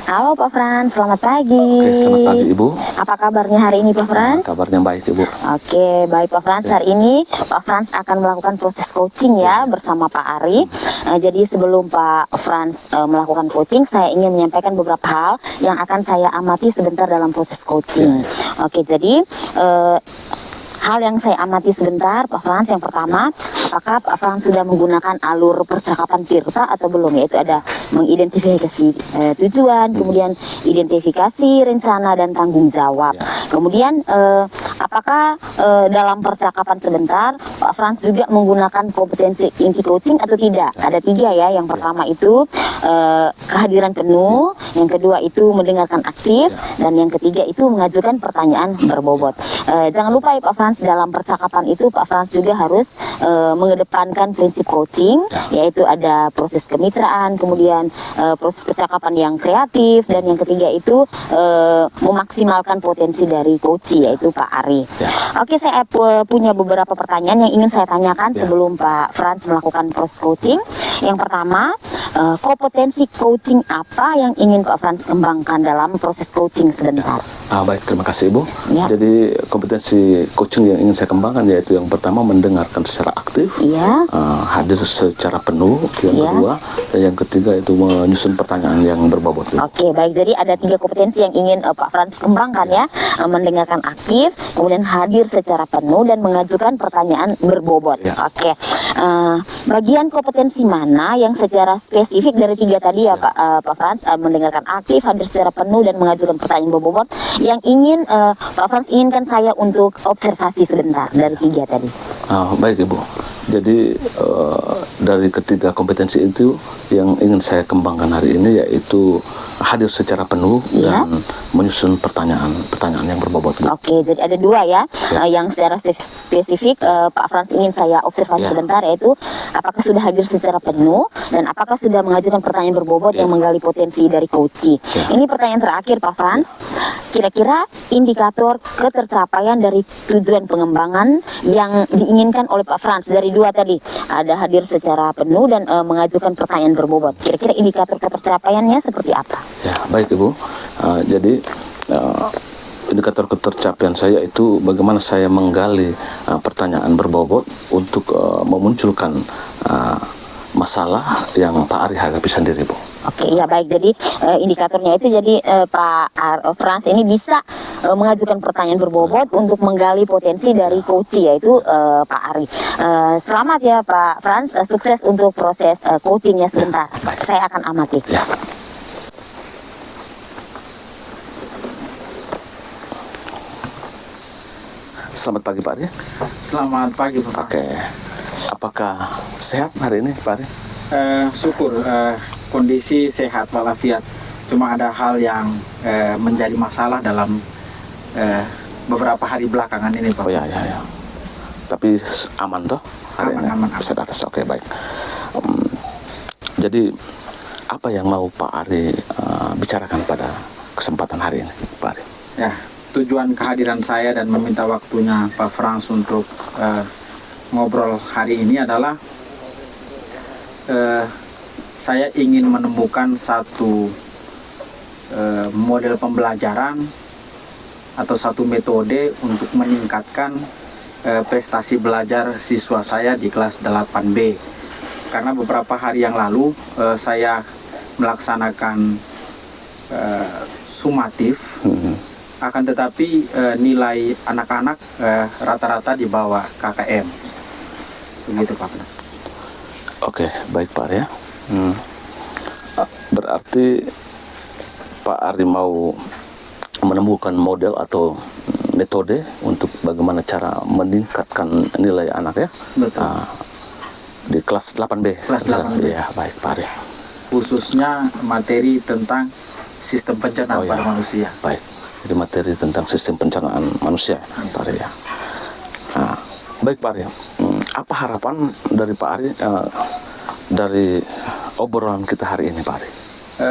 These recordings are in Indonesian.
Halo Pak Frans, selamat pagi. Oke, selamat pagi Ibu. Apa kabarnya hari ini Pak Frans? Kabarnya baik Ibu. Oke, baik Pak Frans. Hari ini Pak Frans akan melakukan proses coaching ya bersama Pak Ari. Jadi sebelum Pak Frans melakukan coaching, saya ingin menyampaikan beberapa hal yang akan saya amati sebentar dalam proses coaching. Oke, jadi hal yang saya amati sebentar Pak Frans, yang pertama, apakah Pak Frans sudah menggunakan alur percakapan Tirta atau belum? Yaitu ada mengidentifikasi tujuan, kemudian identifikasi rencana dan tanggung jawab. Kemudian apakah dalam percakapan sebentar Pak Frans juga menggunakan kompetensi inti coaching atau tidak? Ada 3 ya. Yang pertama itu kehadiran penuh, yang kedua itu mendengarkan aktif, dan yang ketiga itu mengajukan pertanyaan berbobot. Jangan lupa ya Pak Frans, dalam percakapan itu Pak Frans juga harus mengedepankan prinsip coaching, yaitu ada proses kemitraan, kemudian proses percakapan yang kreatif, dan yang ketiga itu memaksimalkan potensi dari coach, yaitu Pak Ari. Oke, saya punya beberapa pertanyaan yang ingin saya tanyakan sebelum Pak Frans melakukan proses coaching. Yang pertama, kompetensi coaching apa yang ingin Pak Frans kembangkan dalam proses coaching sebentar? Baik, terima kasih Ibu. Jadi kompetensi coaching yang ingin saya kembangkan yaitu yang pertama mendengarkan secara aktif, hadir secara penuh, yang kedua, dan yang ketiga itu menyusun pertanyaan yang berbobot. Oke, baik. Jadi ada 3 kompetensi yang ingin Pak Frans kembangkan ya. Mendengarkan aktif, kemudian hadir secara penuh, dan mengajukan pertanyaan berbobot. Oke. Bagian kompetensi mana yang secara spesifik dari 3 tadi ya Pak Frans, mendengarkan aktif, hadir secara penuh, dan mengajukan pertanyaan berbobot, yang ingin Pak Frans inginkan saya untuk observasi sebentar dari 3 tadi? Baik Ibu. Jadi dari ketiga kompetensi itu yang ingin saya kembangkan hari ini yaitu hadir secara penuh dan menyusun pertanyaan yang berbobot. Oke, jadi ada 2 ya. Yang secara spesifik Pak Frans ingin saya observasi sebentar, yaitu apakah sudah hadir secara penuh dan apakah sudah mengajukan pertanyaan berbobot yang menggali potensi dari coach. Ini pertanyaan terakhir Pak Frans. Kira-kira indikator ketercapaian dari tujuan pengembangan yang diinginkan oleh Pak Frans dari 2 tadi, ada hadir secara penuh dan mengajukan pertanyaan berbobot. Kira-kira indikator ketercapaiannya seperti apa? Ya, baik Ibu. Jadi indikator ketercapaian saya itu bagaimana saya menggali pertanyaan berbobot untuk memunculkan masalah yang Pak Ari hadapi sendiri, Bu. Oke, ya baik. Jadi indikatornya itu jadi Pak Frans ini bisa mengajukan pertanyaan berbobot untuk menggali potensi dari coach, yaitu Pak Ari. Selamat ya Pak Frans, sukses untuk proses coachingnya sebentar. Saya akan amati. Selamat pagi Pak Ari. Selamat pagi Pak. Oke. Apakah sehat hari ini Pak Ari? Syukur kondisi sehat walafiat. Cuma ada hal yang menjadi masalah dalam beberapa hari belakangan ini Pak. Oh ya. Tapi aman toh? Aman. Bisa atas. Oke, baik. Jadi apa yang mau Pak Ari bicarakan pada kesempatan hari ini Pak Ari? Ya, tujuan kehadiran saya dan meminta waktunya Pak Frans untuk ngobrol hari ini adalah saya ingin menemukan satu model pembelajaran atau satu metode untuk meningkatkan prestasi belajar siswa saya di kelas 8B. Karena beberapa hari yang lalu saya melaksanakan sumatif, akan tetapi nilai anak-anak rata-rata di bawah KKM. Begitu Pak Frans. Oke, baik Pak Ari ya. Berarti Pak Ari mau menemukan model atau metode untuk bagaimana cara meningkatkan nilai anak ya? Betul. Di kelas 8B. Kelas 8B. Ya, baik Pak Ari. Khususnya materi tentang sistem pencernaan pada manusia. Baik. Jadi materi tentang sistem pencernaan manusia, Pak Ari ya. Baik Pak Ari, apa harapan dari Pak Ari dari obrolan kita hari ini Pak Ari?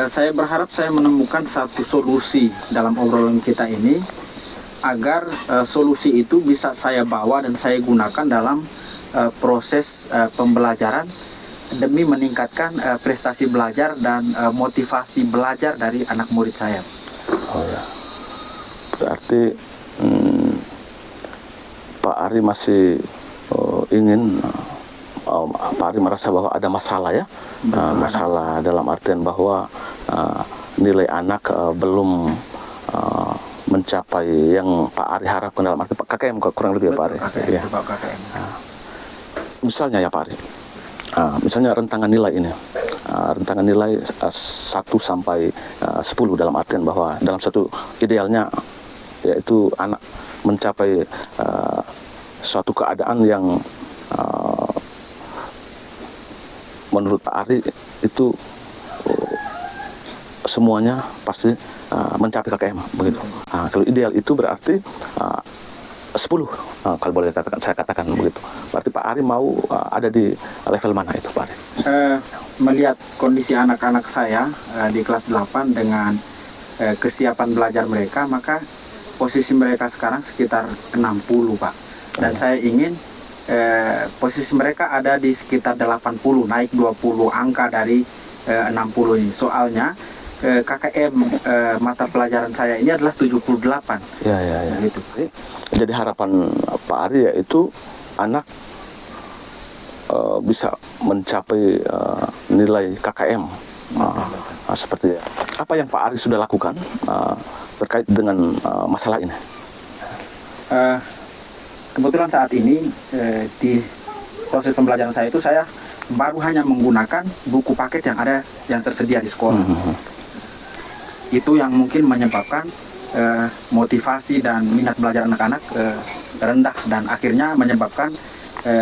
Saya berharap saya menemukan satu solusi dalam obrolan kita ini, agar solusi itu bisa saya bawa dan saya gunakan dalam proses pembelajaran demi meningkatkan prestasi belajar dan motivasi belajar dari anak murid saya. Oh ya. Berarti Pak Ari masih ingin Pak Ari merasa bahwa ada masalah ya. Masalah dalam artian bahwa nilai anak belum mencapai yang Pak Ari harapkan, dalam arti KKM kurang lebih ya Pak Ari. KKM, Ya. KKM. Misalnya ya Pak Ari, misalnya rentangan nilai ini, rentangan nilai 1 sampai 10 dalam artian bahwa dalam satu idealnya yaitu anak mencapai suatu keadaan yang menurut Pak Ari itu semuanya pasti mencapai KKM begitu. Kalau ideal itu berarti 10 kalau boleh saya katakan begitu. Berarti Pak Ari mau ada di level mana itu Pak Ari? Melihat kondisi anak-anak saya di kelas 8 dengan kesiapan belajar mereka, maka posisi mereka sekarang sekitar 60 Pak. Dan saya ingin posisi mereka ada di sekitar 80, naik 20 angka dari 60 ini. Soalnya KKM mata pelajaran saya ini adalah 78. Ya. Gitu. Jadi harapan Pak Ari yaitu anak bisa mencapai nilai KKM seperti apa yang Pak Ari sudah lakukan terkait dengan masalah ini. Kebetulan saat ini di proses pembelajaran saya itu saya baru hanya menggunakan buku paket yang tersedia di sekolah. Itu yang mungkin menyebabkan motivasi dan minat belajar anak-anak rendah, dan akhirnya menyebabkan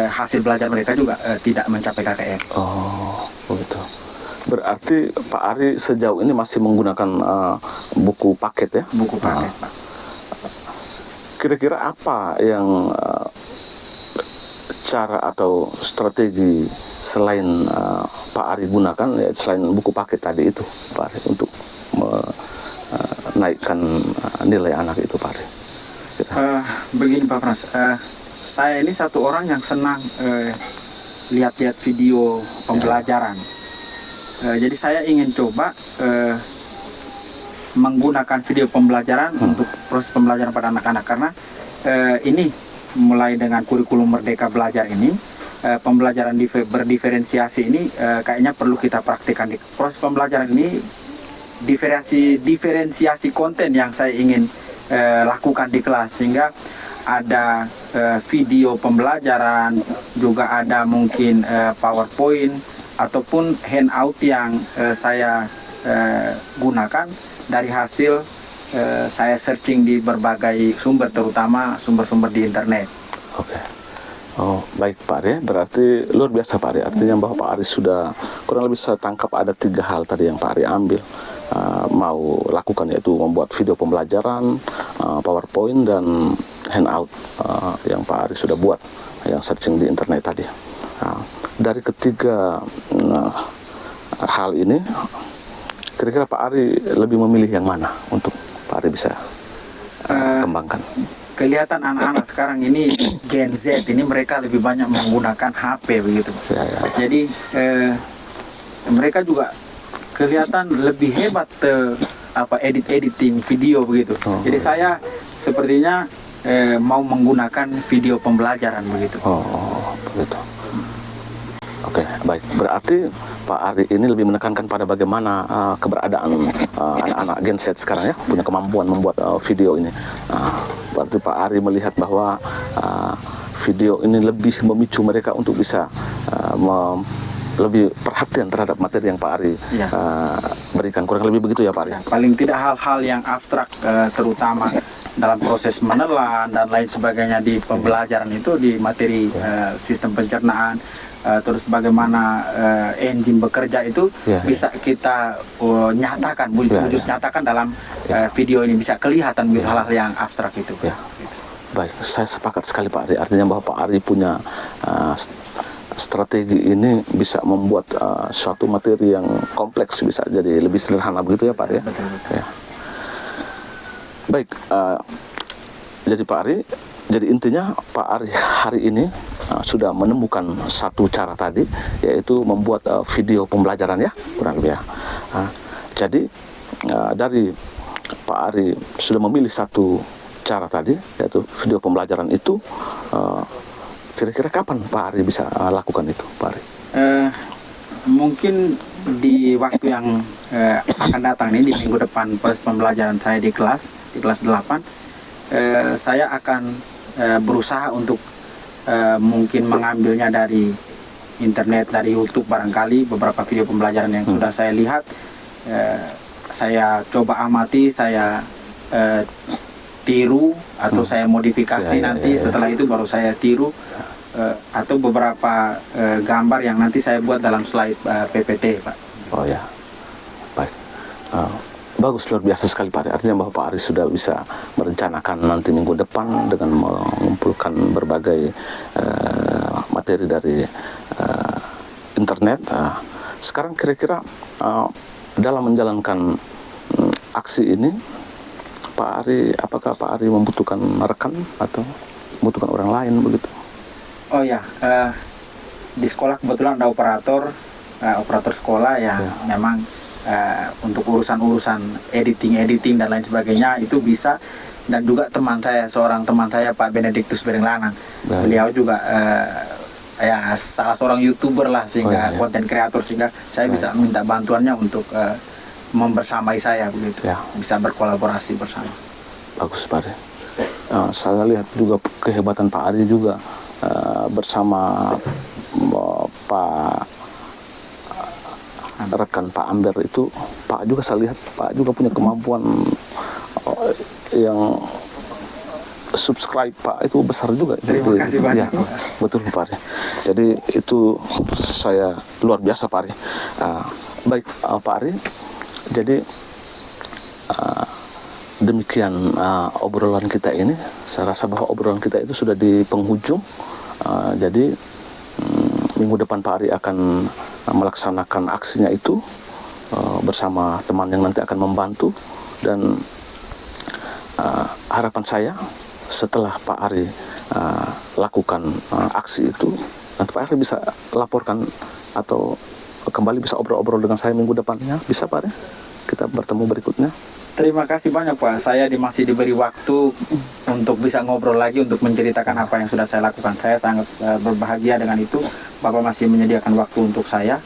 hasil belajar mereka juga tidak mencapai KKM. Oh, begitu. Berarti Pak Ari sejauh ini masih menggunakan buku paket ya? Buku paket, Pak. Kira-kira apa yang cara atau strategi selain Pak Ari gunakan ya, selain buku paket tadi itu Pak Ari, untuk menaikkan nilai anak itu Pak Ari? Begini Pak Frans, saya ini satu orang yang senang lihat-lihat video pembelajaran. Jadi saya ingin coba menggunakan video pembelajaran untuk proses pembelajaran pada anak-anak, karena ini mulai dengan kurikulum Merdeka Belajar ini, pembelajaran berdiferensiasi ini kayaknya perlu kita praktikkan di proses pembelajaran ini. Diferensiasi konten yang saya ingin lakukan di kelas, sehingga ada video pembelajaran, juga ada mungkin PowerPoint ataupun handout yang saya gunakan dari hasil saya searching di berbagai sumber, terutama sumber-sumber di internet. Oke. Oh, baik Pak Ari, berarti luar biasa Pak Ari. Artinya bahwa Pak Ari sudah kurang lebih saya tangkap ada 3 hal tadi yang Pak Ari ambil mau lakukan, yaitu membuat video pembelajaran, PowerPoint dan handout yang Pak Ari sudah buat, yang searching di internet tadi. Dari ketiga hal ini, kira-kira Pak Ari lebih memilih yang mana untuk Pak Ari bisa kembangkan? Kelihatan anak-anak sekarang ini Gen Z ini mereka lebih banyak menggunakan HP begitu. Ya. Jadi mereka juga kelihatan lebih hebat editing video begitu. Jadi saya sepertinya mau menggunakan video pembelajaran begitu. Oh, begitu. Oke, baik. Berarti Pak Ari ini lebih menekankan pada bagaimana keberadaan anak-anak Gen Z sekarang ya, punya kemampuan membuat video ini. Berarti Pak Ari melihat bahwa video ini lebih memicu mereka untuk bisa lebih perhatian terhadap materi yang Pak Ari berikan. Kurang lebih begitu ya Pak Ari? Paling tidak hal-hal yang abstrak, terutama dalam proses menelan dan lain sebagainya di pembelajaran itu, di materi sistem pencernaan, terus bagaimana enzim bekerja itu bisa kita nyatakan, wujud nyatakan dalam video ini, bisa kelihatan begitu hal-hal yang abstrak itu. Gitu. Baik, saya sepakat sekali Pak Ari. Artinya bahwa Pak Ari punya strategi ini bisa membuat suatu materi yang kompleks bisa jadi lebih sederhana begitu ya Pak Ari ya? Betul. Ya. Baik, jadi Pak Ari, jadi intinya Pak Ari hari ini sudah menemukan satu cara tadi, yaitu membuat video pembelajaran ya, kurang lebih ya. Jadi dari Pak Ari sudah memilih satu cara tadi, yaitu video pembelajaran itu. Kira-kira kapan Pak Ari bisa lakukan itu, Pak Ari? Mungkin di waktu yang akan datang ini, di minggu depan proses pembelajaran saya di kelas 8, saya akan berusaha untuk mungkin mengambilnya dari internet, dari YouTube barangkali, beberapa video pembelajaran yang sudah saya lihat, saya coba amati, saya tiru atau saya modifikasi nanti. Setelah itu baru saya tiru, atau beberapa gambar yang nanti saya buat dalam slide PPT, Pak. Oh ya, baik. Bagus, luar biasa sekali Pak Ari. Artinya bahwa Pak Ari sudah bisa merencanakan nanti minggu depan dengan mengumpulkan berbagai materi dari internet. Sekarang kira-kira dalam menjalankan aksi ini, Pak Ari, apakah Pak Ari membutuhkan rekan atau membutuhkan orang lain begitu? Oh ya, di sekolah kebetulan ada operator sekolah ya. Memang untuk urusan editing dan lain sebagainya itu bisa. Dan juga seorang teman saya Pak Benediktus Berenglanang, beliau juga ya salah seorang YouTuber lah, sehingga konten kreator, sehingga saya bisa minta bantuannya untuk membersamai saya begitu, bisa berkolaborasi bersama. Bagus Pak Ari. Saya lihat juga kehebatan Pak Ari juga bersama rekan Pak Amber itu. Pak juga saya lihat Pak juga punya kemampuan yang subscribe Pak itu besar juga. Terima kasih banyak. Ya, betul Pak Ari. Jadi itu saya luar biasa Pak Ari. Baik Pak Ari. Jadi demikian obrolan kita ini. Saya rasa bahwa obrolan kita itu sudah di penghujung. Jadi minggu depan Pak Ari akan melaksanakan aksinya itu bersama teman yang nanti akan membantu. Dan harapan saya setelah Pak Ari lakukan aksi itu, nanti Pak Ari bisa laporkan atau kembali bisa obrol-obrol dengan saya minggu depannya. Bisa Pak Ari? Kita bertemu berikutnya. Terima kasih banyak Pak. Saya masih diberi waktu untuk bisa ngobrol lagi, untuk menceritakan apa yang sudah saya lakukan. Saya sangat berbahagia dengan itu. Bapak masih menyediakan waktu untuk saya.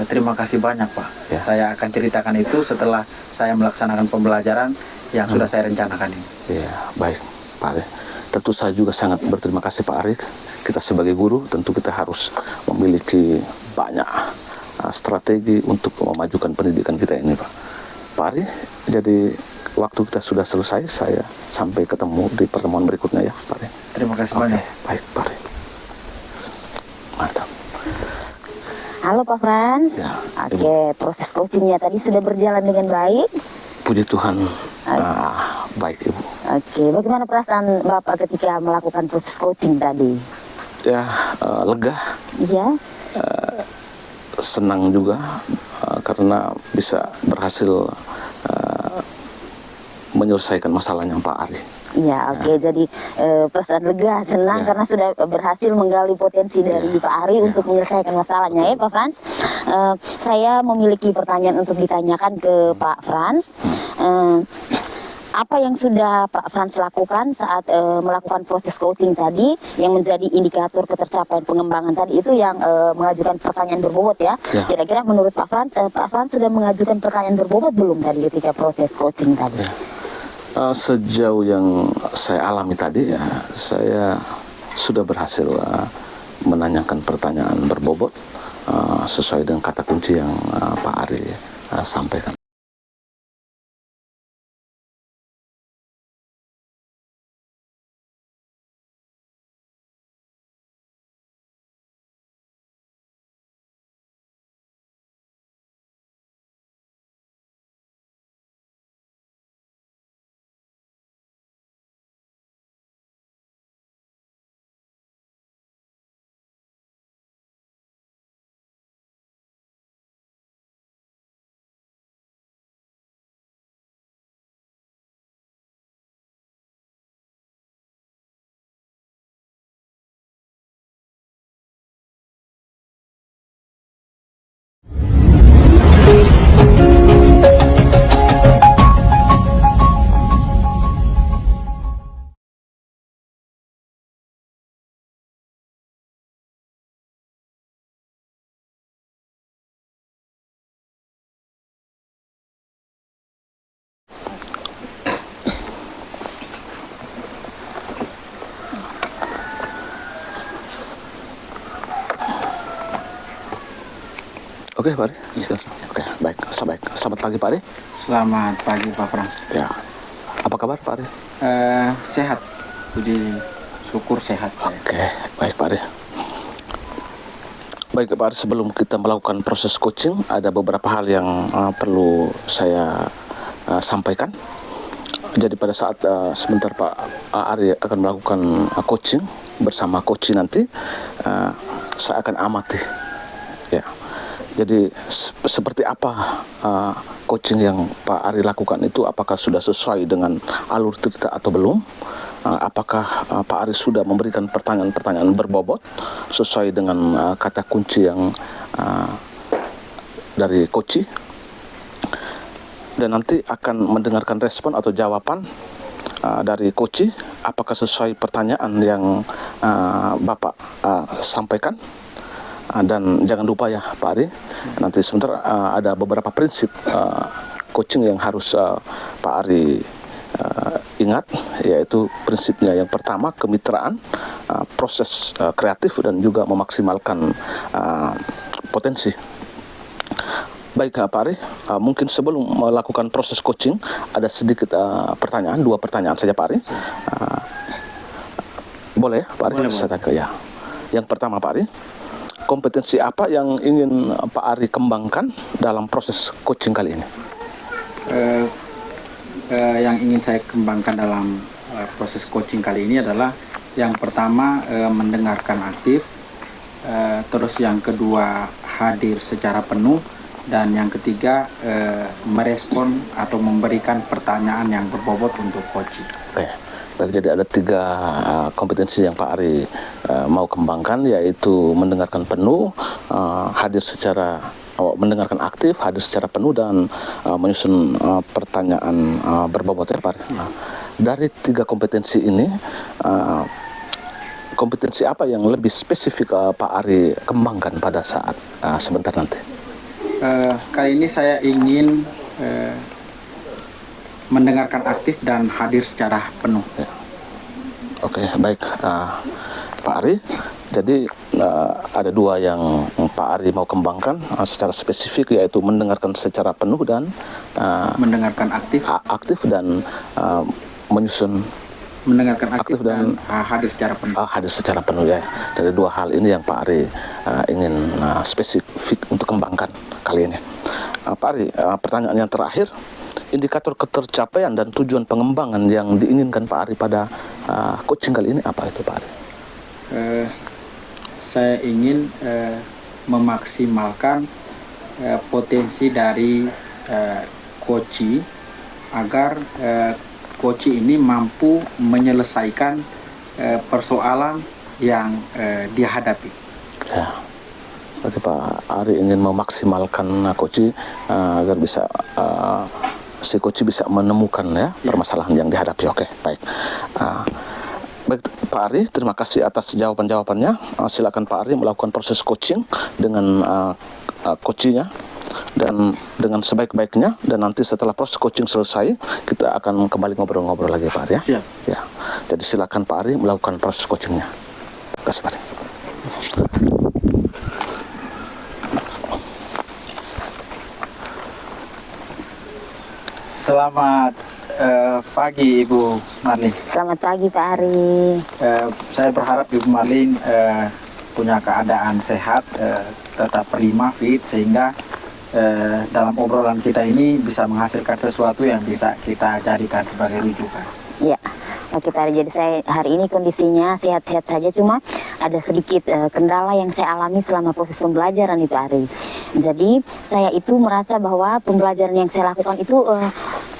Terima kasih banyak Pak. Saya akan ceritakan itu setelah saya melaksanakan pembelajaran yang sudah saya rencanakan ini. Ya, baik Pak Ari. Tentu saya juga sangat berterima kasih Pak Ari. Kita sebagai guru tentu kita harus memiliki banyak strategi untuk memajukan pendidikan kita ini Pak. Pak Ari, jadi waktu kita sudah selesai. Saya sampai ketemu di pertemuan berikutnya ya Pak Ari. Terima kasih banyak. Baik Pak Ari. Mantap. Halo Pak Frans. Ya, proses coachingnya tadi sudah berjalan dengan baik. Puji Tuhan, baik Ibu. Bagaimana perasaan Bapak ketika melakukan proses coaching tadi? Ya, lega. Iya. Senang juga karena bisa berhasil menyelesaikan masalahnya Pak Ari. Iya, jadi perasaan lega, senang karena sudah berhasil menggali potensi dari Pak Ari untuk menyelesaikan masalahnya. Ya Pak Frans, saya memiliki pertanyaan untuk ditanyakan ke Pak Frans. Apa yang sudah Pak Frans lakukan saat melakukan proses coaching tadi yang menjadi indikator ketercapaian pengembangan tadi itu yang mengajukan pertanyaan berbobot ya. Kira-kira menurut Pak Frans sudah mengajukan pertanyaan berbobot belum tadi ketika proses coaching tadi? Sejauh yang saya alami tadi ya, saya sudah berhasil menanyakan pertanyaan berbobot sesuai dengan kata kunci yang Pak Ari sampaikan. Oke, Pak Ari. Oke, baik. Selamat pagi, Pak Ari. Selamat pagi Pak Frans. Ya. Apa kabar, Pak Ari? Sehat, puji syukur sehat saya. Oke, baik, Pak Ari. Baik, Pak Ari, sebelum kita melakukan proses coaching, ada beberapa hal yang perlu saya sampaikan. Jadi pada saat sebentar Pak Ari akan melakukan coaching bersama coach nanti, saya akan amati. Ya. Jadi seperti apa coaching yang Pak Ari lakukan itu, apakah sudah sesuai dengan alur cerita atau belum? Apakah Pak Ari sudah memberikan pertanyaan-pertanyaan berbobot sesuai dengan kata kunci yang dari coach? Dan nanti akan mendengarkan respon atau jawaban dari coach, apakah sesuai pertanyaan yang Bapak sampaikan. Dan jangan lupa ya Pak Ari, nanti sebentar ada beberapa prinsip coaching yang harus Pak Ari ingat, yaitu prinsipnya yang pertama kemitraan, proses kreatif dan juga memaksimalkan potensi. Baik Pak Ari, mungkin sebelum melakukan proses coaching ada sedikit pertanyaan, 2 pertanyaan saja Pak Ari. Boleh ya Pak Ari? Boleh. Saya tanya ya. Yang pertama Pak Ari, kompetensi apa yang ingin Pak Ari kembangkan dalam proses coaching kali ini? Yang ingin saya kembangkan dalam proses coaching kali ini adalah yang pertama mendengarkan aktif, terus yang kedua hadir secara penuh, dan yang ketiga merespon atau memberikan pertanyaan yang berbobot untuk coaching. Oke. Baik, jadi ada 3 kompetensi yang Pak Ari mau kembangkan, yaitu mendengarkan penuh, hadir secara mendengarkan aktif, hadir secara penuh, dan menyusun pertanyaan berbobot ya Pak Ari. Dari 3 kompetensi ini, kompetensi apa yang lebih spesifik Pak Ari kembangkan pada saat sebentar nanti? Kali ini saya ingin mendengarkan aktif dan hadir secara penuh. Ya. Oke, baik Pak Ari. Jadi ada 2 yang Pak Ari mau kembangkan secara spesifik, yaitu mendengarkan secara penuh dan Mendengarkan aktif dan menyusun mendengarkan aktif aktif dan hadir secara penuh. hadir secara penuh ya. Dari 2 hal ini yang Pak Ari ingin spesifik untuk kembangkan kali ini. Pak Ari, pertanyaan yang terakhir, indikator ketercapaian dan tujuan pengembangan yang diinginkan Pak Ari pada coaching kali ini apa itu Pak Ari? Saya ingin memaksimalkan potensi dari coach agar coach ini mampu menyelesaikan persoalan yang dihadapi. Ya, berarti Pak Ari ingin memaksimalkan coach agar bisa si coach bisa menemukan ya permasalahan yang dihadapi. Oke, baik. Baik Pak Ari, terima kasih atas jawaban-jawabannya. Silakan Pak Ari melakukan proses coaching dengan coachnya dan dengan sebaik-baiknya, dan nanti setelah proses coaching selesai kita akan kembali ngobrol-ngobrol lagi Pak Ari ya. Siap. Ya. Jadi silakan Pak Ari melakukan proses coachingnya. Terima kasih Pak Ari. Selamat pagi Ibu Marlin. Selamat pagi Pak Ari. Saya berharap Ibu Marlin punya keadaan sehat, tetap prima, fit, sehingga dalam obrolan kita ini bisa menghasilkan sesuatu yang bisa kita jadikan sebagai rujukan. Ya, oke Pak Ari. Jadi saya hari ini kondisinya sehat-sehat saja, cuma ada sedikit kendala yang saya alami selama proses pembelajaran nih Pak Ari. Jadi saya itu merasa bahwa pembelajaran yang saya lakukan itu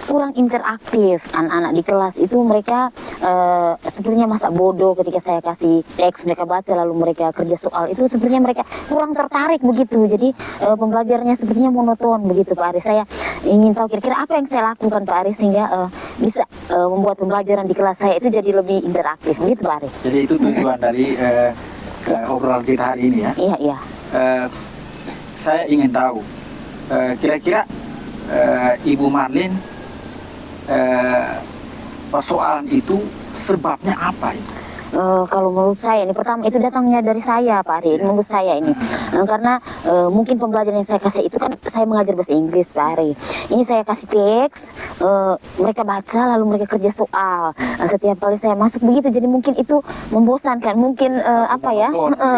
kurang interaktif. Anak-anak di kelas itu mereka sepertinya masa bodoh ketika saya kasih teks, mereka baca lalu mereka kerja soal, itu sepertinya mereka kurang tertarik begitu. Jadi pembelajarannya sepertinya monoton begitu Pak Ari. Saya ingin tahu kira-kira apa yang saya lakukan Pak Ari sehingga bisa membuat pembelajaran di kelas saya itu jadi lebih interaktif begitu Pak Ari. Jadi itu tujuan dari obrolan kita hari ini ya. Iya, iya. Saya ingin tahu kira-kira Ibu Marlin persoalan itu sebabnya apa itu? Kalau menurut saya ini pertama itu datangnya dari saya Pak Ari, menurut saya ini karena mungkin pembelajaran yang saya kasih itu kan saya mengajar bahasa Inggris Pak Ari. Ini saya kasih teks, mereka baca lalu mereka kerja soal. Setiap kali saya masuk begitu, jadi mungkin itu membosankan, mungkin apa ya,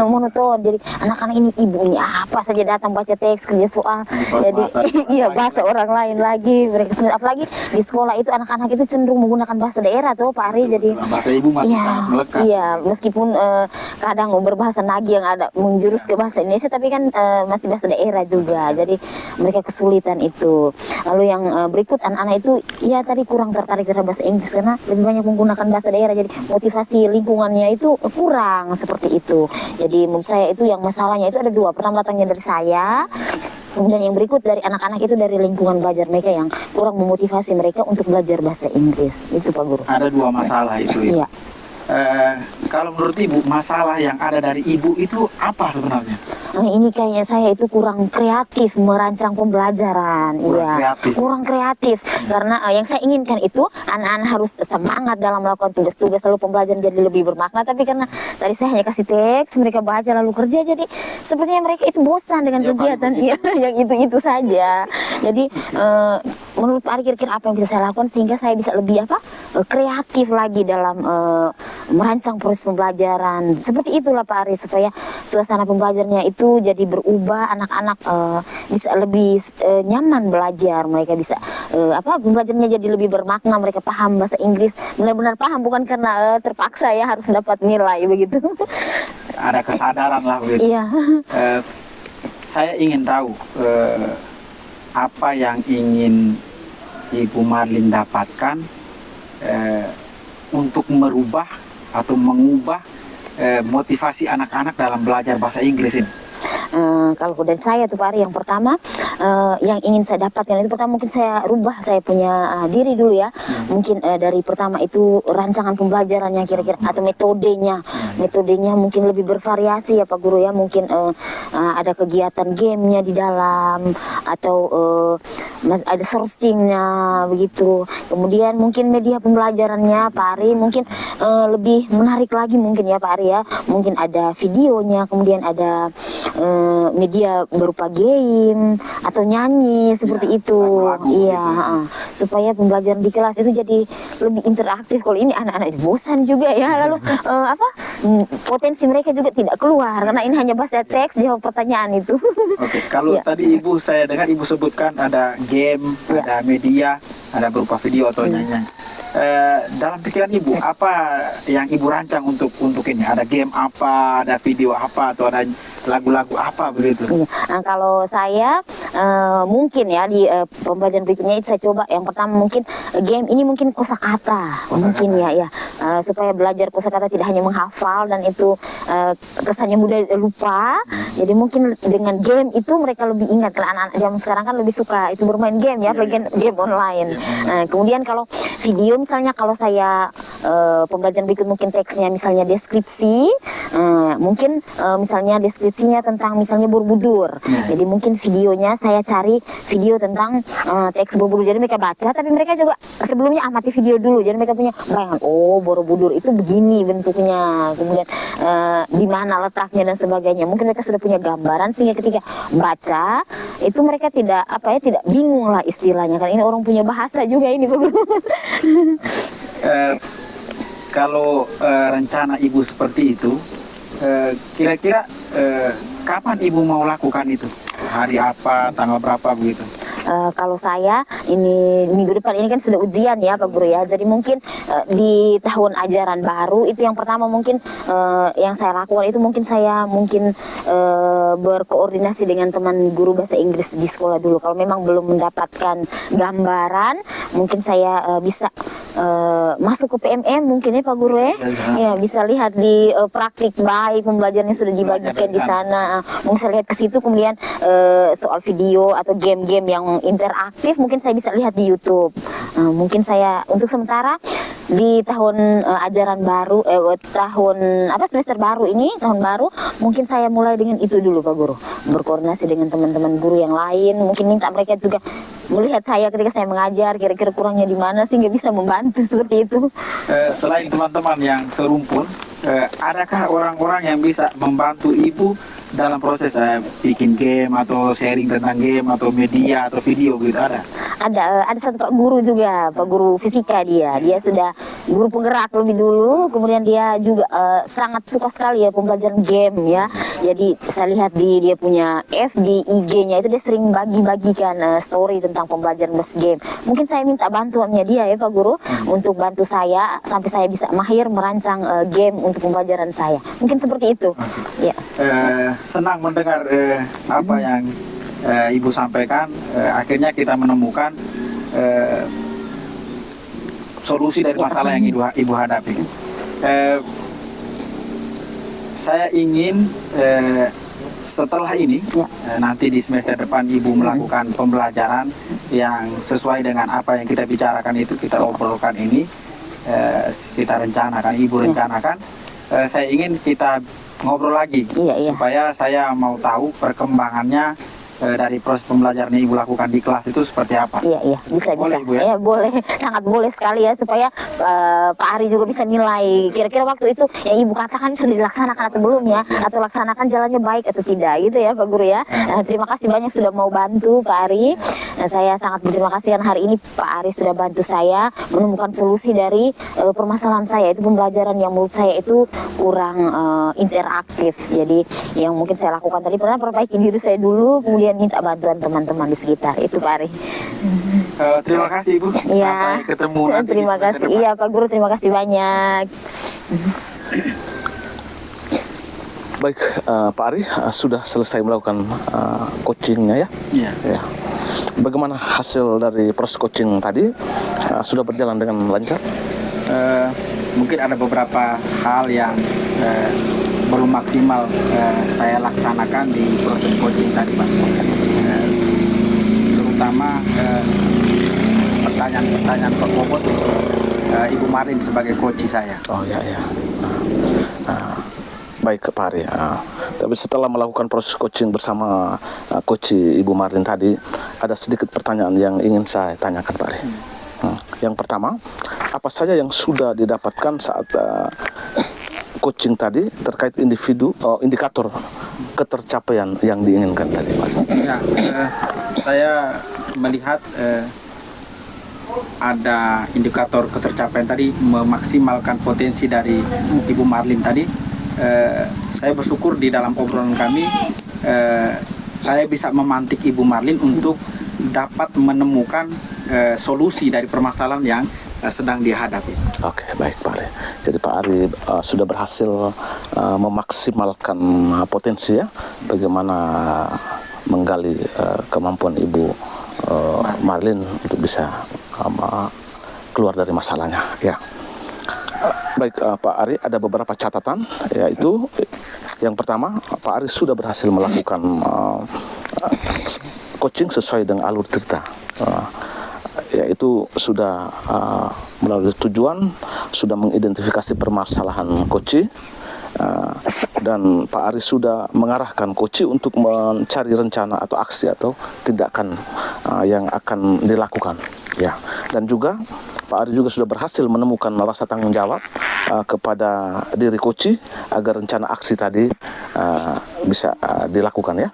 monoton. Jadi anak-anak ini ibu ini apa saja datang baca teks kerja soal. Jadi iya bahasa orang lain lagi mereka, apalagi di sekolah itu anak-anak itu cenderung menggunakan bahasa daerah tuh Pak Ari. Jadi bahasa ibu masih sangat melekat. iya, meskipun kadang berbahasa Nagi yang ada menjurus ke bahasa Indonesia, tapi kan masih bahasa daerah juga. Jadi mereka kesulitan itu. Lalu yang berikut anak-anak itu ya tadi kurang tertarik terhadap bahasa Inggris karena lebih banyak menggunakan bahasa daerah. Jadi motivasi lingkungannya itu kurang seperti itu. Jadi menurut saya itu yang masalahnya itu ada dua. Pertama datangnya dari saya. Kemudian yang berikut dari anak-anak itu dari lingkungan belajar mereka yang kurang memotivasi mereka untuk belajar bahasa Inggris. Itu Pak Guru. Ada dua masalah itu ya. Iya. Kalau menurut Ibu, masalah yang ada dari Ibu itu apa sebenarnya? Ini kayaknya saya itu kurang kreatif merancang pembelajaran. Kurang kreatif. Karena yang saya inginkan itu anak-anak harus semangat dalam melakukan tugas-tugas, lalu pembelajaran jadi lebih bermakna. Tapi karena tadi saya hanya kasih teks, mereka baca lalu kerja, jadi sepertinya mereka itu bosan dengan kegiatan yang itu-itu saja. Jadi menurut Pak Ari kira-kira apa yang bisa saya lakukan sehingga saya bisa lebih kreatif lagi dalam merancang proses pembelajaran. Seperti itulah Pak Ari, supaya suasana pembelajarannya itu jadi berubah, anak-anak bisa lebih nyaman belajar, mereka bisa pembelajarannya jadi lebih bermakna, mereka paham bahasa Inggris, benar-benar paham, bukan karena terpaksa ya harus dapat nilai begitu. Ada kesadaran lah begitu. Iya. Saya ingin tahu apa yang ingin Ibu Marlin dapatkan untuk merubah atau mengubah motivasi anak-anak dalam belajar bahasa Inggris ini. Kalau dari saya tuh Pak Ari, yang pertama yang ingin saya dapatkan itu pertama mungkin saya rubah saya punya diri dulu ya. Mungkin dari pertama itu rancangan pembelajarannya kira-kira atau metodenya mungkin lebih bervariasi ya Pak Guru ya. Mungkin ada kegiatan gamenya di dalam atau ada sourcingnya begitu. Kemudian mungkin media pembelajarannya Pak Ari mungkin lebih menarik lagi mungkin ya Pak Ari ya. Mungkin ada videonya, kemudian ada media berupa game atau nyanyi seperti itu. Iya, supaya pembelajaran di kelas itu jadi lebih interaktif. Kalau ini anak-anak bosan juga ya, lalu potensi mereka juga tidak keluar karena ini hanya bahasa teks jawab pertanyaan itu. Oke, kalau tadi Ibu saya dengar Ibu sebutkan ada game, ada media, ada berupa video atau nyanyi. Dalam pikiran Ibu apa yang Ibu rancang untuk ini? Ada game apa, ada video apa, atau ada lagu-lagu apa begitu? Nah, kalau saya mungkin ya di pembelajaran berikutnya itu saya coba yang pertama mungkin game ini mungkin kosakata mungkin ya supaya belajar kosakata tidak hanya menghafal dan itu kesannya mudah lupa. Jadi mungkin dengan game itu mereka lebih ingat. Karena anak-anak zaman sekarang kan lebih suka itu bermain game ya, apalagi game online. Kemudian kalau video misalnya kalau saya pembelajaran berikut mungkin teksnya misalnya deskripsi, mungkin misalnya deskripsinya tentang misalnya Borobudur. Jadi mungkin videonya saya cari video tentang teks Borobudur. Jadi mereka baca, tapi mereka juga sebelumnya amati video dulu. Jadi mereka punya bayangan, oh Borobudur itu begini bentuknya, kemudian di mana letaknya dan sebagainya. Mungkin mereka sudah punya gambaran sehingga ketika baca itu mereka tidak tidak bingung lah istilahnya. Karena ini orang punya bahasa juga ini. Kalau rencana Ibu seperti itu, kira-kira kapan Ibu mau lakukan itu? Hari apa, tanggal berapa begitu? Kalau saya ini minggu depan ini kan sudah ujian ya Pak Guru ya. Jadi mungkin di tahun ajaran baru itu yang pertama mungkin yang saya lakukan itu mungkin saya berkoordinasi dengan teman guru bahasa Inggris di sekolah dulu. Kalau memang belum mendapatkan gambaran, mungkin saya bisa masuk ke PMM mungkin ya Pak Guru ya, bisa lihat di praktik baik pembelajarannya sudah dibagikan di sana. Mungkin saya lihat ke situ, kemudian soal video atau game-game yang interaktif mungkin saya bisa lihat di YouTube. Mungkin saya untuk sementara di tahun ajaran baru semester baru ini, tahun baru, mungkin saya mulai dengan itu dulu Pak Guru. Berkoordinasi dengan teman-teman guru yang lain, mungkin minta mereka juga melihat saya ketika saya mengajar, kira-kira kurangnya di mana sehingga bisa membantu seperti itu. Selain teman-teman yang serumpun, adakah orang-orang yang bisa membantu ibu dalam proses bikin game atau sharing tentang game atau media atau video gitu, ada? Ada satu Pak Guru juga, Pak Guru fisika dia sudah guru penggerak lebih dulu, kemudian dia juga sangat suka sekali ya pembelajaran game ya. Jadi saya lihat di dia punya FB IG-nya itu dia sering bagi-bagikan story tentang pembelajaran game. Mungkin saya minta bantuannya dia ya Pak Guru untuk bantu saya sampai saya bisa mahir merancang game untuk pembelajaran saya. Mungkin seperti itu. Ya. Senang mendengar apa yang Ibu sampaikan. Akhirnya kita menemukan solusi dari masalah yang Ibu hadapi. Saya ingin setelah ini nanti di semester depan Ibu melakukan pembelajaran yang sesuai dengan apa yang kita bicarakan itu, kita obrolkan ini, kita rencanakan, Ibu rencanakan. Saya ingin kita ngobrol lagi supaya saya mau tahu perkembangannya dari proses pembelajaran yang Ibu lakukan di kelas itu seperti apa. Iya, bisa. Boleh, Ibu, ya? Boleh, sangat boleh sekali ya supaya Pak Ari juga bisa nilai kira-kira waktu itu yang Ibu katakan sudah dilaksanakan atau belum ya, atau laksanakan jalannya baik atau tidak gitu ya Pak Guru ya. Terima kasih banyak sudah mau bantu Pak Ari. Saya sangat berterima kasih karena hari ini Pak Ari sudah bantu saya menemukan solusi dari permasalahan saya, itu pembelajaran yang menurut saya itu kurang interaktif. Jadi yang mungkin saya lakukan tadi pernah perbaiki diri saya dulu, kemudian minta bantuan teman-teman di sekitar. Itu Pak Ari. Terima kasih Ibu. Ya, sampai ketemu nanti terima di semester kasih. depan. Iya Pak Guru, terima kasih banyak. Baik, Pak Ari sudah selesai melakukan coachingnya ya? Iya. Ya. Bagaimana hasil dari proses coaching tadi? Sudah berjalan dengan lancar? Mungkin ada beberapa hal yang belum maksimal saya laksanakan di proses coaching tadi Pak. Terutama pertanyaan-pertanyaan berbobot untuk Ibu Marin sebagai coach saya. Oh ya. Baik Pak Ari. Tapi setelah melakukan proses coaching bersama coach Ibu Marin tadi, ada sedikit pertanyaan yang ingin saya tanyakan Pak Ari. Yang pertama, apa saja yang sudah didapatkan saat coaching tadi terkait indikator ketercapaian yang diinginkan tadi Pak? Ya, saya melihat ada indikator ketercapaian tadi, memaksimalkan potensi dari Ibu Marlin tadi. Saya bersyukur di dalam obrolan kami saya bisa memantik Ibu Marlin untuk dapat menemukan solusi dari permasalahan yang sedang dihadapi. Oke, baik Pak Ari. Jadi Pak Ari sudah berhasil memaksimalkan potensi ya, bagaimana menggali kemampuan Ibu Marlin untuk bisa keluar dari masalahnya ya. Baik Pak Ari, ada beberapa catatan, yaitu yang pertama, Pak Ari sudah berhasil melakukan coaching sesuai dengan alur cerita, yaitu sudah melalui tujuan, sudah mengidentifikasi permasalahan coach, dan Pak Ari sudah mengarahkan coach untuk mencari rencana atau aksi atau tindakan yang akan dilakukan ya. Dan juga Pak Ari juga sudah berhasil menemukan rasa tanggung jawab kepada diri coach agar rencana aksi tadi bisa dilakukan ya.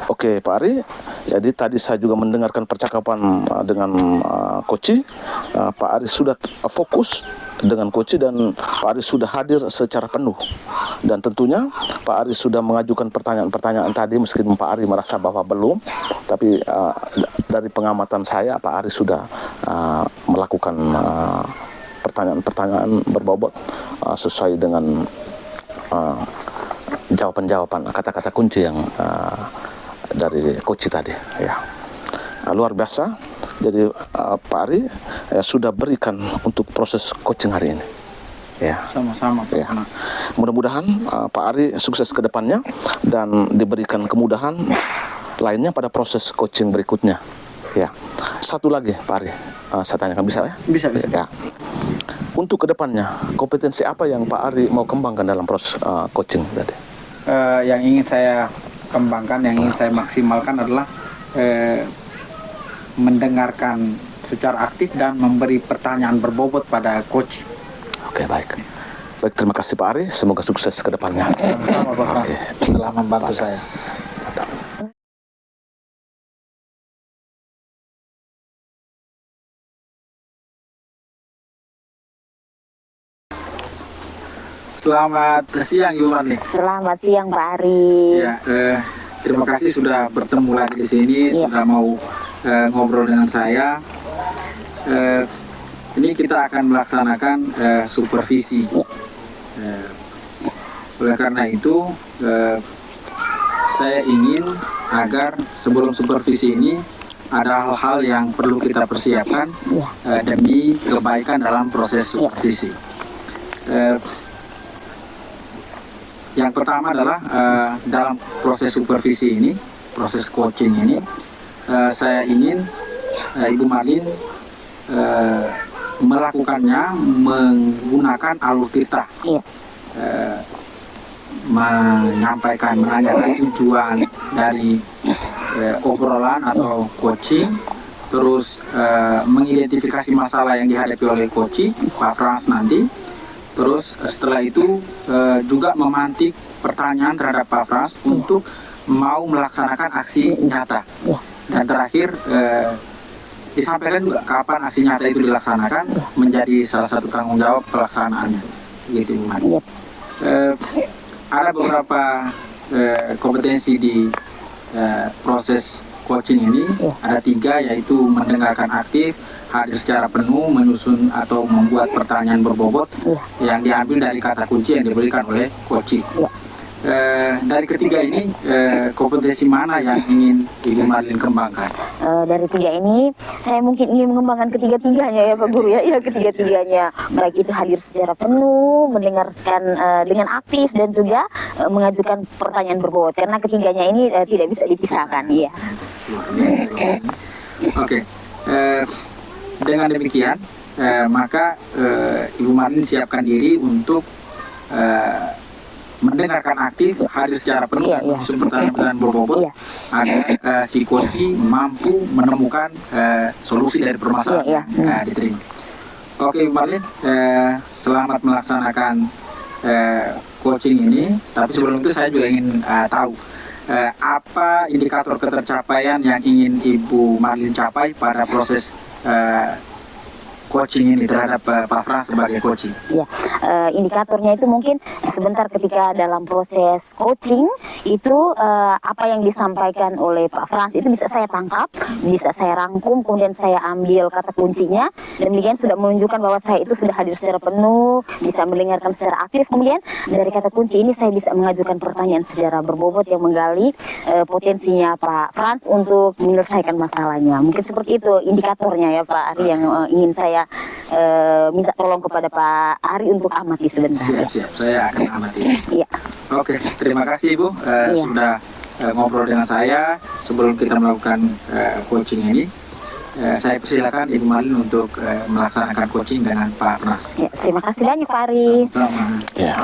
Oke Pak Ari, jadi tadi saya juga mendengarkan percakapan dengan coach. Pak Ari sudah fokus dengan coach dan Pak Ari sudah hadir secara penuh. Dan tentunya Pak Ari sudah mengajukan pertanyaan-pertanyaan tadi meskipun Pak Ari merasa bahwa belum, tapi dari pengamatan saya Pak Ari sudah melakukan pertanyaan-pertanyaan berbobot sesuai dengan jawaban-jawaban kata-kata kunci yang dari coach tadi ya. Luar biasa. Jadi Pak Ari sudah berikan untuk proses coaching hari ini ya. Sama-sama Pak Ya. Anas. Mudah-mudahan Pak Ari sukses ke depannya dan diberikan kemudahan lainnya pada proses coaching berikutnya ya. Satu lagi Pak Ari, saya tanyakan, bisa ya? Bisa. Ya. Untuk kedepannya, kompetensi apa yang Pak Ari mau kembangkan dalam proses coaching tadi? Yang ingin saya kembangkan, yang ingin saya maksimalkan adalah mendengarkan secara aktif dan memberi pertanyaan berbobot pada coach. Oke, baik. Baik, terima kasih Pak Ari. Semoga sukses ke depannya. Sama-sama Pak Frans, telah membantu saya. Selamat siang Ibu Marlin. Selamat siang Pak Ari. Ya, terima kasih sudah bertemu lagi di sini, sudah mau ngobrol dengan saya. Ini kita akan melaksanakan supervisi. Oleh karena itu, saya ingin agar sebelum supervisi ini ada hal-hal yang perlu kita persiapkan demi kebaikan dalam proses supervisi. Yang pertama adalah dalam proses supervisi ini, proses coaching ini, saya ingin Ibu Marlin melakukannya menggunakan alur titah, menanyakan tujuan dari obrolan atau coaching, terus mengidentifikasi masalah yang dihadapi oleh coaching Pak Frans nanti. Terus setelah itu juga memantik pertanyaan terhadap Pak Frans untuk mau melaksanakan aksi nyata. Dan terakhir disampaikan juga kapan aksi nyata itu dilaksanakan menjadi salah satu tanggung jawab pelaksanaannya. Gitu Bu Mari. Ada beberapa kompetensi di proses coaching ini. Ada 3, yaitu mendengarkan aktif, hadir secara penuh, menyusun atau membuat pertanyaan berbobot yang diambil dari kata kunci yang diberikan oleh coaching. Dari ketiga ini, kompetensi mana yang ingin Ibu Marlin kembangkan? Dari 3 ini, saya mungkin ingin mengembangkan ketiga-tiganya ya Pak Guru ya. Ya, ketiga-tiganya. Baik itu hadir secara penuh, mendengarkan dengan aktif, dan juga mengajukan pertanyaan berbobot. Karena ketiganya ini tidak bisa dipisahkan. Iya. Luar biasa. Oke. Dengan demikian, maka Ibu Marlin siapkan diri untuk mendengarkan aktif, hadir secara penuh, menyusun pertanyaan berbobot, agar si coach mampu menemukan solusi dari permasalahan yang diterima. Oke, Ibu Marlin, selamat melaksanakan coaching ini. Tapi sebelum itu saya juga ingin tahu apa indikator ketercapaian yang ingin Ibu Marlin capai pada proses coaching ini terhadap Pak Frans sebagai coaching. Ya, indikatornya itu mungkin sebentar ketika dalam proses coaching itu apa yang disampaikan oleh Pak Frans itu bisa saya tangkap, bisa saya rangkum, kemudian saya ambil kata kuncinya, dan demikian sudah menunjukkan bahwa saya itu sudah hadir secara penuh, bisa mendengarkan secara aktif. Kemudian dari kata kunci ini saya bisa mengajukan pertanyaan secara berbobot yang menggali potensinya Pak Frans untuk menyelesaikan masalahnya. Mungkin seperti itu indikatornya ya Pak Ari yang ingin saya minta tolong kepada Pak Ari untuk amati sebentar. Siap, saya akan amati. Iya. Oke, terima kasih Ibu sudah ngobrol dengan saya sebelum kita melakukan coaching ini. Saya persilakan Ibu Marlin untuk melaksanakan coaching dengan Pak Frans. Ya, terima kasih banyak Pak Ari. Sama-sama. Ya.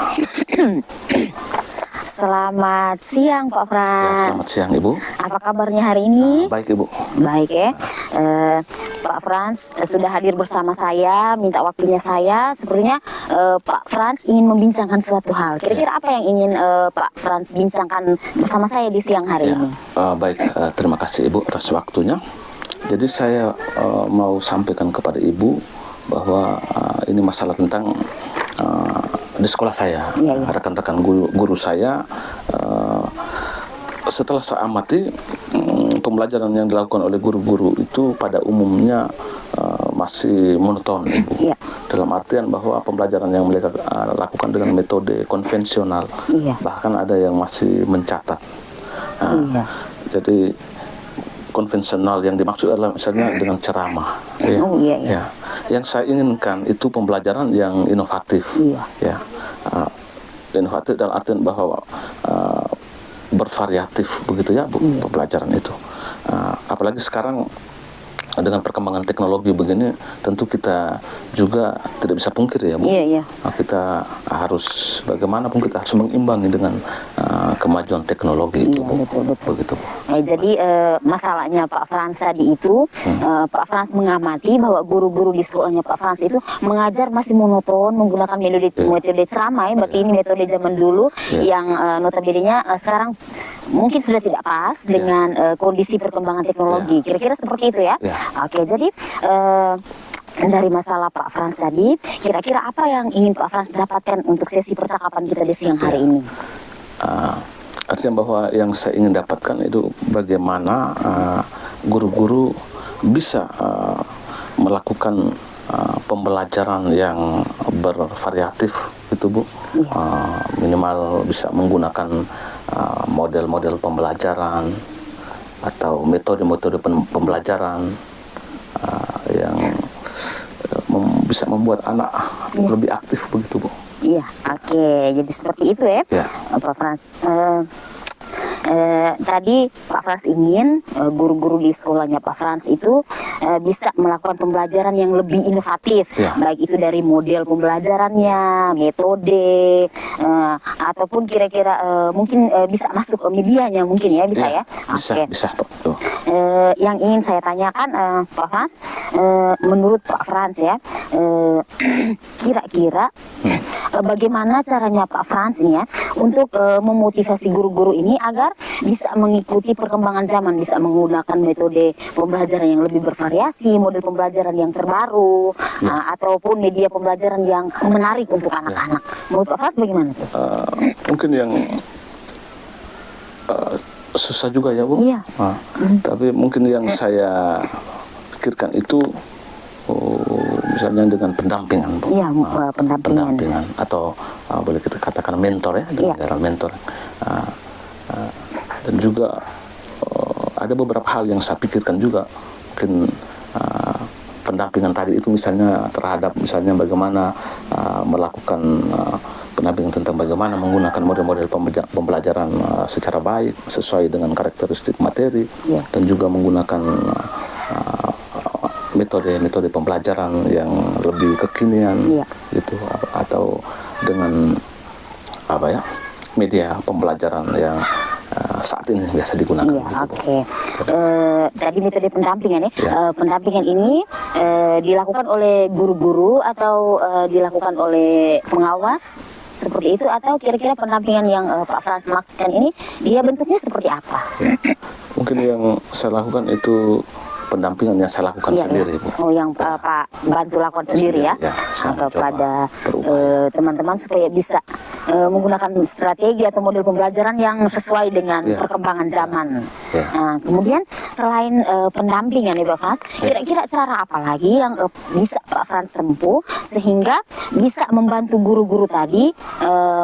Selamat siang Pak Frans. Selamat siang Ibu. Apa kabarnya hari ini? Baik Ibu. Baik ya. Pak Frans sudah hadir bersama saya, minta waktunya saya. Sepertinya Pak Frans ingin membincangkan suatu hal. Kira-kira apa yang ingin Pak Frans bincangkan bersama saya di siang hari ini? Baik, terima kasih Ibu atas waktunya. Jadi saya mau sampaikan kepada Ibu bahwa ini masalah tentang di sekolah saya, rekan-rekan guru saya, setelah saya amati pembelajaran yang dilakukan oleh guru-guru itu pada umumnya masih monoton, Ibu. Dalam artian bahwa pembelajaran yang mereka lakukan dengan metode konvensional, bahkan ada yang masih mencatat. Jadi konvensional yang dimaksud adalah misalnya dengan ceramah. Yang saya inginkan itu pembelajaran yang inovatif. Inovatif dalam artian bahwa bervariatif begitu ya Bu, pembelajaran itu. Apalagi sekarang dengan perkembangan teknologi begini, tentu kita juga tidak bisa pungkir ya Bu. Iya. Kita harus bagaimanapun kita harus mengimbangi dengan kemajuan teknologi itu Bu. Betul. Begitu Bu. Jadi masalahnya Pak Frans tadi itu, Pak Frans mengamati bahwa guru-guru di sekolahnya Pak Frans itu mengajar masih monoton menggunakan metode ceramah, berarti ini metode zaman dulu yang notabene-nya sekarang mungkin sudah tidak pas dengan kondisi perkembangan teknologi. Kira-kira seperti itu ya. Oke, jadi dari masalah Pak Frans tadi, kira-kira apa yang ingin Pak Frans dapatkan untuk sesi percakapan kita di siang hari ini? Artinya bahwa yang saya ingin dapatkan itu bagaimana guru-guru bisa melakukan pembelajaran yang bervariatif itu Bu. Minimal bisa menggunakan model-model pembelajaran atau metode-metode pembelajaran yang bisa membuat anak lebih aktif begitu Bu. Iya, oke. Jadi seperti itu ya, Pak Frans. Tadi Pak Frans ingin guru-guru di sekolahnya Pak Frans itu bisa melakukan pembelajaran yang lebih inovatif, baik itu dari model pembelajarannya, metode, ataupun kira-kira mungkin bisa masuk ke medianya mungkin ya, bisa ya? Bisa. Yang ingin saya tanyakan Pak Frans, menurut Pak Frans ya, kira-kira bagaimana caranya Pak Frans ini ya untuk memotivasi guru-guru ini agar bisa mengikuti perkembangan zaman, bisa menggunakan metode pembelajaran yang lebih bervariasi, model pembelajaran yang terbaru, ataupun media pembelajaran yang menarik untuk anak-anak. Menurut Pak Frans bagaimana tuh? Mungkin yang susah juga ya Bu. Tapi mungkin yang saya pikirkan itu misalnya dengan pendampingan Bu. Pendampingan atau boleh kita katakan mentor ya, dengan mentor. Dan juga ada beberapa hal yang saya pikirkan juga, mungkin pendampingan tadi itu misalnya terhadap misalnya bagaimana melakukan pendampingan tentang bagaimana menggunakan model-model pembelajaran secara baik sesuai dengan karakteristik materi, dan juga menggunakan metode pembelajaran yang lebih kekinian gitu, atau dengan media pembelajaran yang saat ini biasa digunakan. Tadi metode pendampingan ya. Pendampingan ini dilakukan oleh guru-guru atau dilakukan oleh pengawas seperti itu, atau kira-kira pendampingan yang Pak Frans maksudkan ini dia bentuknya seperti apa? Mungkin yang saya lakukan itu pendampingan yang saya lakukan sendiri Bu. Yang Pak bantu lakukan sendiri ya, kepada teman-teman supaya bisa menggunakan strategi atau model pembelajaran yang sesuai dengan perkembangan zaman. Nah, kemudian selain pendampingan ya Pak Frans, kira-kira cara apa lagi yang bisa Pak Frans tempuh sehingga bisa membantu guru-guru tadi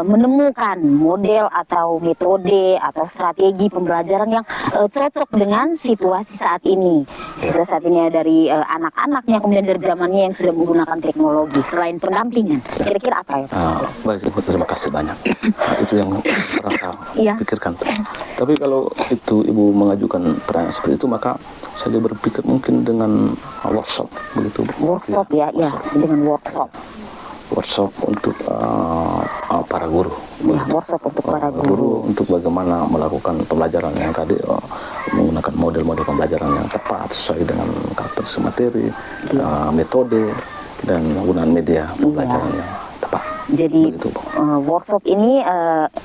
menemukan model atau metode atau strategi pembelajaran yang cocok dengan situasi saat ini. Saat ini dari anak-anaknya, kemudian dari zamannya yang sudah menggunakan teknologi. Selain pendampingan, kira-kira apa ya Pak? Baik, terima kasih banyak. Itu yang pernah saya pikirkan. Tapi kalau itu Ibu mengajukan pertanyaan seperti itu, maka saya berpikir mungkin dengan workshop begitu. Workshop dengan workshop untuk para guru. Workshop untuk para guru untuk bagaimana melakukan pembelajaran yang tadi menggunakan model-model pembelajaran yang tepat sesuai dengan karakteristik materi, metode, dan penggunaan media pembelajaran yang tepat. Jadi workshop ini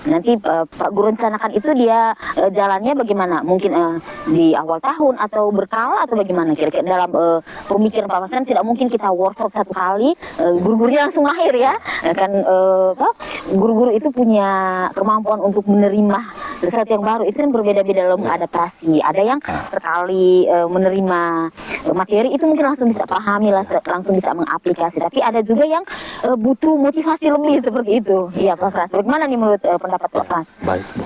nanti Pak Guru rencanakan itu dia jalannya bagaimana? Mungkin di awal tahun atau berkala atau bagaimana? Kira-kira dalam pemikiran Pak Mas kan tidak mungkin kita workshop satu kali guru-gurunya langsung lahir ya. Kan guru-guru itu punya kemampuan untuk menerima sesuatu yang baru, itu kan berbeda-beda dalam adaptasi. Ada yang sekali menerima materi itu mungkin langsung bisa pahami, langsung bisa mengaplikasi. Tapi ada juga yang butuh motivasi lebih seperti itu. Iya Pak Frans, bagaimana nih menurut pendapat Pak Frans? Baik Bu.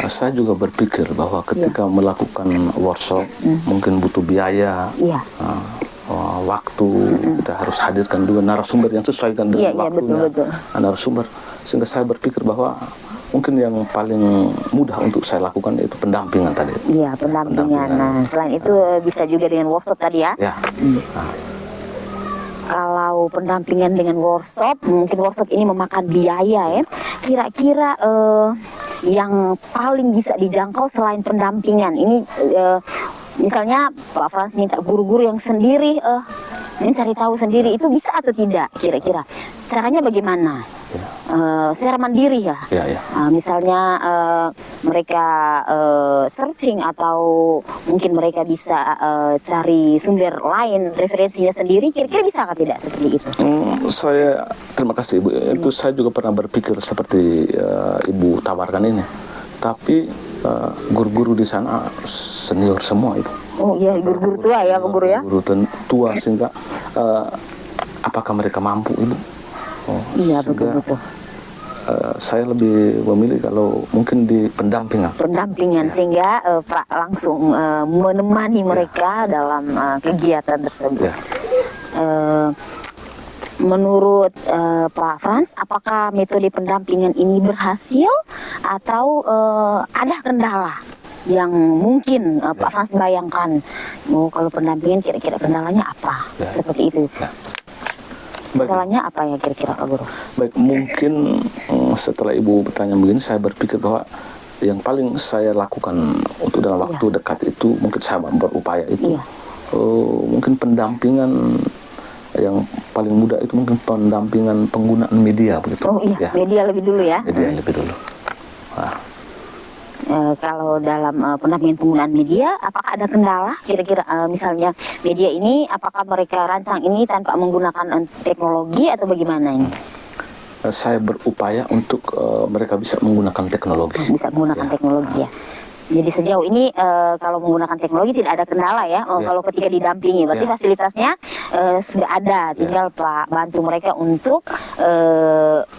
Saya juga berpikir bahwa ketika melakukan workshop mungkin butuh biaya, waktu, kita harus hadirkan juga narasumber yang sesuai dengan waktunya, narasumber. Sehingga saya berpikir bahwa mungkin yang paling mudah untuk saya lakukan itu pendampingan tadi. Iya, pendampingan. Nah, selain itu bisa juga dengan workshop tadi ya. Ya. Kalau pendampingan dengan workshop, mungkin workshop ini memakan biaya ya. Kira-kira yang paling bisa dijangkau selain pendampingan ini, misalnya Pak Frans minta guru-guru yang sendiri mencari tahu sendiri, itu bisa atau tidak kira-kira? Caranya bagaimana? Secara mandiri ya. Misalnya mereka searching atau mungkin mereka bisa cari sumber lain, referensinya sendiri, kira-kira bisa atau tidak seperti itu? Saya terima kasih Ibu. Itu saya juga pernah berpikir seperti Ibu tawarkan ini. Tapi guru-guru di sana senior semua itu. Oh iya, guru-guru tua ya, Pak Guru ya? Guru tua, sehingga apakah mereka mampu Ibu? Iya, betul-betul. Saya lebih memilih kalau mungkin di pendampingan. Pendampingan, sehingga Pak langsung menemani mereka dalam kegiatan tersebut. Menurut Pak Frans, apakah metode pendampingan ini berhasil atau ada kendala yang mungkin Pak Frans bayangkan? Kalau pendampingan kira-kira kendalanya apa? Seperti itu. Kendalanya apa ya kira-kira Pak Guru? Baik, mungkin setelah Ibu bertanya begini, saya berpikir bahwa yang paling saya lakukan untuk dalam waktu dekat itu, mungkin saya berupaya itu, mungkin pendampingan yang paling mudah itu mungkin pendampingan penggunaan media begitu. Oh iya, media lebih dulu ya. Media lebih dulu. Kalau dalam pendampingan penggunaan media, apakah ada kendala? Kira-kira misalnya media ini, apakah mereka rancang ini tanpa menggunakan teknologi atau bagaimana ini? Saya berupaya untuk mereka bisa menggunakan teknologi. Bisa menggunakan teknologi ya. Jadi sejauh ini kalau menggunakan teknologi tidak ada kendala ya. Kalau ketika didampingi, berarti fasilitasnya sudah ada. Tinggal Pak bantu mereka untuk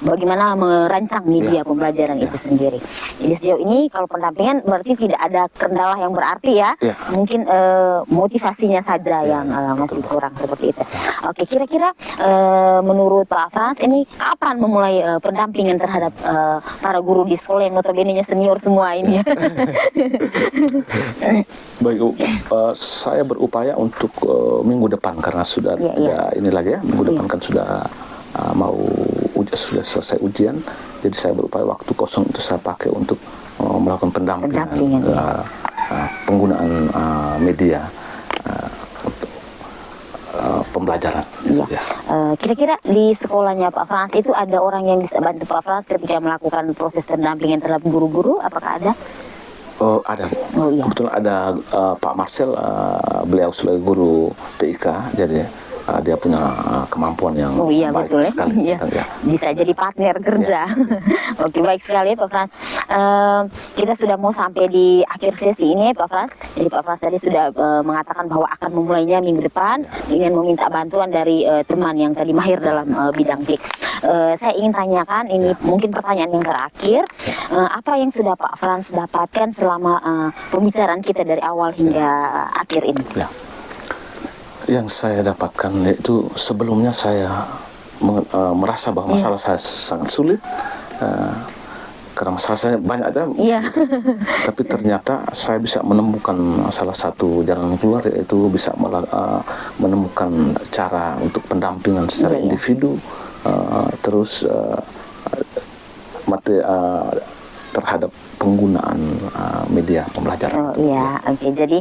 bagaimana merancang media pembelajaran itu sendiri. Jadi sejauh ini kalau pendampingan berarti tidak ada kendala yang berarti ya. Mungkin motivasinya saja yang masih kurang seperti itu. Oke, kira-kira menurut Pak Frans ini kapan memulai pendampingan terhadap para guru di sekolah yang notabene-nya senior semua ini ya? Baik, saya berupaya untuk minggu depan karena sudah tidak ini lagi ya, minggu depan kan sudah mau sudah selesai ujian, jadi saya berupaya waktu kosong itu saya pakai untuk melakukan pendampingan. Penggunaan media untuk pembelajaran. Kira-kira di sekolahnya Pak Frans itu ada orang yang bisa bantu Pak Frans ketika melakukan proses pendampingan terhadap guru-guru, apakah ada? Ada. Kebetulan ada Pak Marcel, beliau sebagai guru TIK, jadi dia punya kemampuan yang baik sekali. Bisa jadi partner kerja. Oke, baik sekali Pak Frans. Kita sudah mau sampai di akhir sesi ini Pak Frans. Jadi Pak Frans tadi sudah mengatakan bahwa akan memulainya minggu depan dengan meminta bantuan dari teman yang tadi mahir dalam bidang TIK. Saya ingin tanyakan, ini mungkin pertanyaan yang terakhir, apa yang sudah Pak Frans dapatkan selama pembicaraan kita dari awal hingga akhir ini? Yang saya dapatkan yaitu sebelumnya saya merasa bahwa masalah saya sangat sulit, karena masalah saya banyak aja, tapi ternyata saya bisa menemukan salah satu jalan keluar, yaitu bisa menemukan cara untuk pendampingan secara individu, terus terhadap penggunaan media pembelajaran. Jadi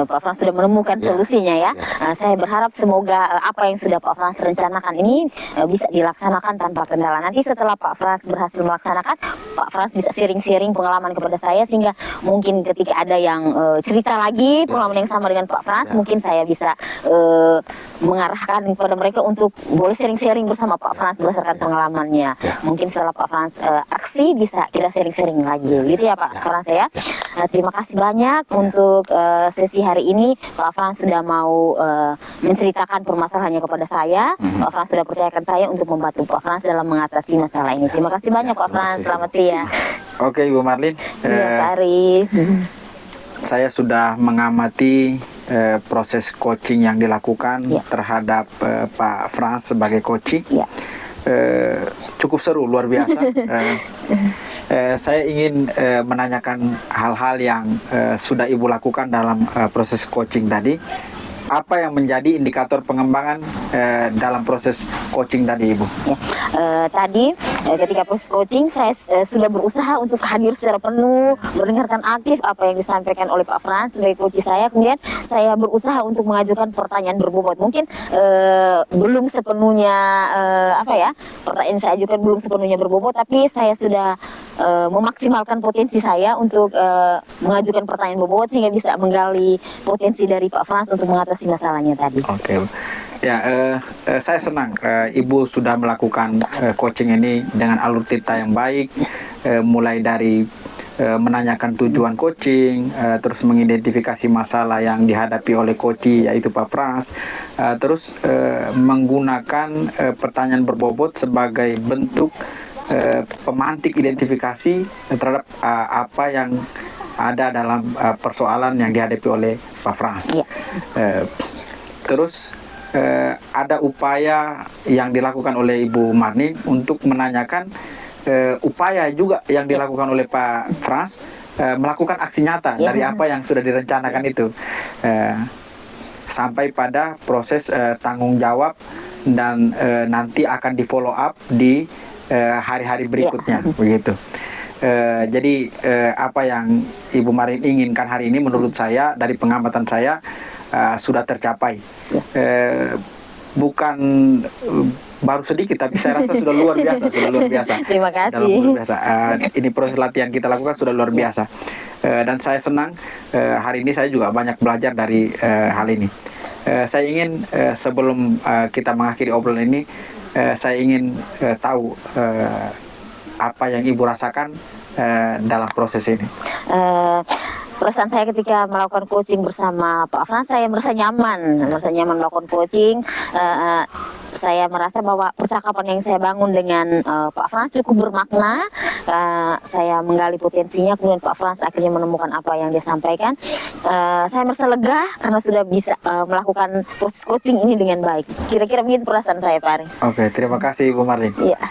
Pak Frans sudah menemukan solusinya ya. Saya berharap semoga apa yang sudah Pak Frans rencanakan ini bisa dilaksanakan tanpa kendala. Nanti setelah Pak Frans berhasil melaksanakan, Pak Frans bisa sharing-sharing pengalaman kepada saya, sehingga mungkin ketika ada yang cerita lagi pengalaman yang sama dengan Pak Frans, mungkin saya bisa mengarahkan kepada mereka untuk boleh sharing-sharing bersama Pak Frans berdasarkan pengalamannya. Mungkin setelah Pak Frans aksi bisa kita sharing-sharing lagi. Gitu ya Pak Frans ya. Terima kasih banyak untuk sesi hari ini. Pak Frans sudah mau menceritakan permasalahannya kepada saya. Pak Frans sudah percayakan saya untuk membantu Pak Frans dalam mengatasi masalah ini. Terima kasih banyak Pak Frans. Selamat siang. Oke Ibu Marlin. Pak Arif. Saya sudah mengamati proses coaching yang dilakukan terhadap Pak Frans sebagai coaching. cukup seru, luar biasa. Saya ingin menanyakan hal-hal yang sudah Ibu lakukan dalam proses coaching tadi. Apa yang menjadi indikator pengembangan dalam proses coaching tadi, Ibu? Ya. Tadi ketika proses coaching saya sudah berusaha untuk hadir secara penuh, mendengarkan aktif apa yang disampaikan oleh Pak Frans sebagai coach saya. Kemudian saya berusaha untuk mengajukan pertanyaan berbobot. Mungkin belum sepenuhnya pertanyaan yang saya ajukan belum sepenuhnya berbobot, tapi saya sudah memaksimalkan potensi saya untuk mengajukan pertanyaan berbobot sehingga bisa menggali potensi dari Pak Frans untuk mengatasi masalahnya tadi. Oke. Ya, saya senang Ibu sudah melakukan coaching ini dengan alur cerita yang baik, mulai dari menanyakan tujuan coaching, terus mengidentifikasi masalah yang dihadapi oleh coach yaitu Pak Frans, terus menggunakan pertanyaan berbobot sebagai bentuk pemantik identifikasi terhadap apa yang ada dalam persoalan yang dihadapi oleh Pak Frans. Ya. Terus ada upaya yang dilakukan oleh Ibu Marni untuk menanyakan upaya juga yang dilakukan oleh Pak Frans melakukan aksi nyata dari apa yang sudah direncanakan itu sampai pada proses tanggung jawab dan nanti akan di follow up di hari-hari berikutnya, begitu. Jadi apa yang Ibu Marin inginkan hari ini menurut saya dari pengamatan saya sudah tercapai. Bukan baru sedikit, tapi saya rasa sudah luar biasa, Terima kasih. Luar biasa. Ini proses latihan kita lakukan sudah luar biasa. Dan saya senang hari ini saya juga banyak belajar dari hal ini. Saya ingin sebelum kita mengakhiri obrolan ini, saya ingin tahu apa yang Ibu rasakan dalam proses ini. Perasaan saya ketika melakukan coaching bersama Pak Frans, saya merasa nyaman melakukan coaching. Saya merasa bahwa percakapan yang saya bangun dengan Pak Frans cukup bermakna. Saya menggali potensinya, kemudian Pak Frans akhirnya menemukan apa yang dia sampaikan. Saya merasa lega karena sudah bisa melakukan proses coaching ini dengan baik. Kira-kira begitu perasaan saya, Pak Ari. Oke, terima kasih Ibu Marlin. Iya.